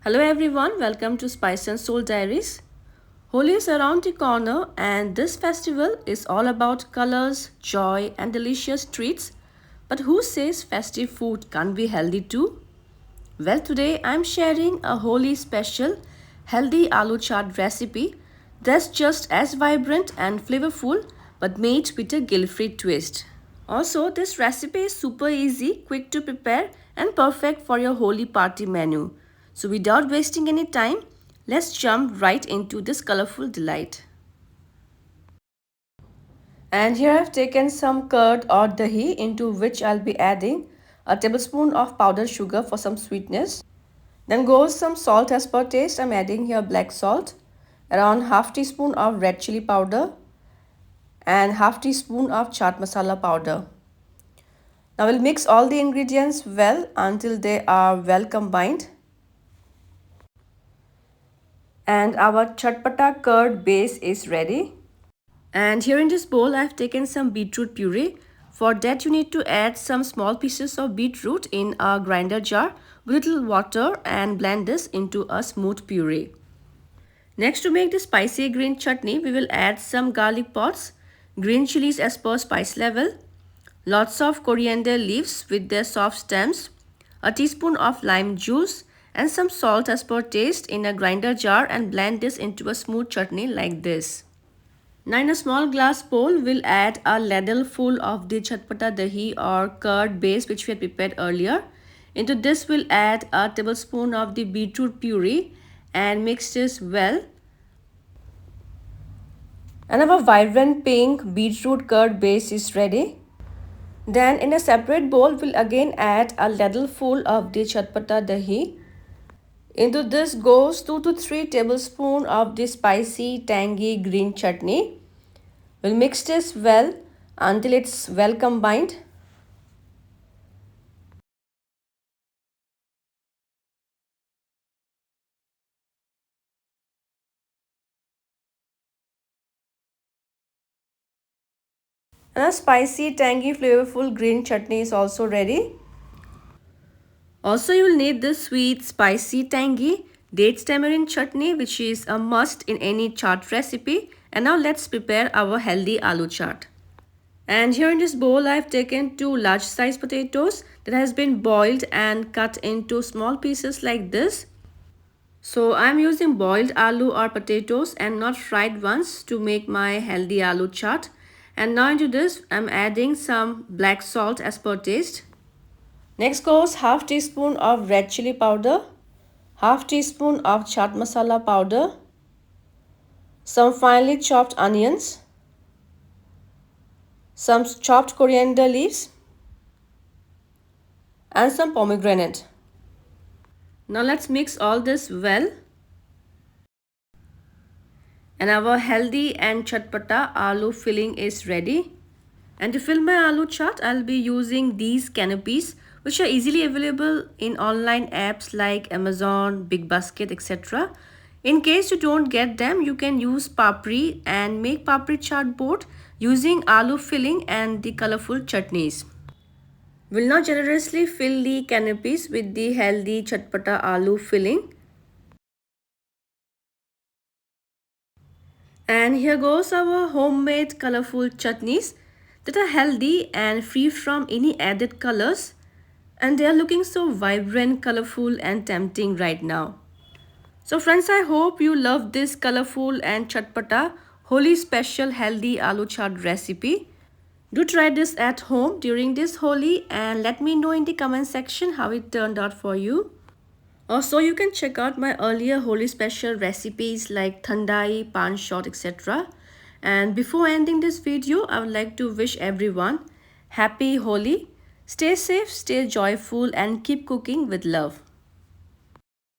Hello everyone, welcome to Spice and Soul Diaries. Holi is around the corner and this festival is all about colors, joy and delicious treats. But who says festive food can't be healthy too? Well, today I'm sharing a Holi special healthy aloo chaat recipe that's just as vibrant and flavorful but made with a guilt-free twist. Also, this recipe is super easy, quick to prepare and perfect for your Holi party menu. So without wasting any time, let's jump right into this colorful delight. And here I've taken some curd or dahi into which I'll be adding a tablespoon of powdered sugar for some sweetness. Then goes some salt as per taste. I'm adding here black salt, around half teaspoon of red chili powder and half teaspoon of chaat masala powder. Now we'll mix all the ingredients well until they are well combined. And our chatpata curd base is ready. And here in this bowl I've taken some beetroot puree. For that you need to add some small pieces of beetroot in a grinder jar with little water and blend this into a smooth puree. Next, to make the spicy green chutney, we will add some garlic pods, green chilies as per spice level, lots of coriander leaves with their soft stems, a teaspoon of lime juice and some salt as per taste in a grinder jar and blend this into a smooth chutney like this. Now in a small glass bowl, we'll add a ladle full of the chatpata dahi or curd base which we had prepared earlier. Into this we'll add a tablespoon of the beetroot puree and mix this well. And our vibrant pink beetroot curd base is ready. Then in a separate bowl, we'll again add a ladle full of the chatpata dahi. Into this goes 2 to 3 tablespoons of the spicy tangy green chutney. We'll mix this well until it's well combined. And a spicy, tangy, flavorful green chutney is also ready. Also, you'll need this sweet, spicy, tangy dates tamarind chutney, which is a must in any chaat recipe. And now let's prepare our healthy aloo chaat. And here in this bowl, I've taken 2 large size potatoes that has been boiled and cut into small pieces like this. So I'm using boiled aloo or potatoes and not fried ones to make my healthy aloo chaat. And now into this, I'm adding some black salt as per taste. Next goes half teaspoon of red chili powder, half teaspoon of chaat masala powder, some finely chopped onions, some chopped coriander leaves, and some pomegranate. Now let's mix all this well. And our healthy and chatpata aloo filling is ready. And to fill my aloo chaat, I'll be using these canopies which are easily available in online apps like Amazon, Big Basket, etc. In case you don't get them, you can use papri and make papri chaat board using aloo filling and the colorful chutneys. We'll now generously fill the canopies with the healthy chatpata aloo filling. And here goes our homemade colorful chutneys that are healthy and free from any added colors. And they are looking so vibrant, colorful and tempting right now. So friends, I hope you love this colorful and chatpata Holi special healthy aloo chaat recipe. Do try this at home during this Holi and let me know in the comment section how it turned out for you. Also, you can check out my earlier Holi special recipes like thandai, pan shot, etc. And before ending this video, I would like to wish everyone happy Holi. Stay safe, stay joyful and keep cooking with love.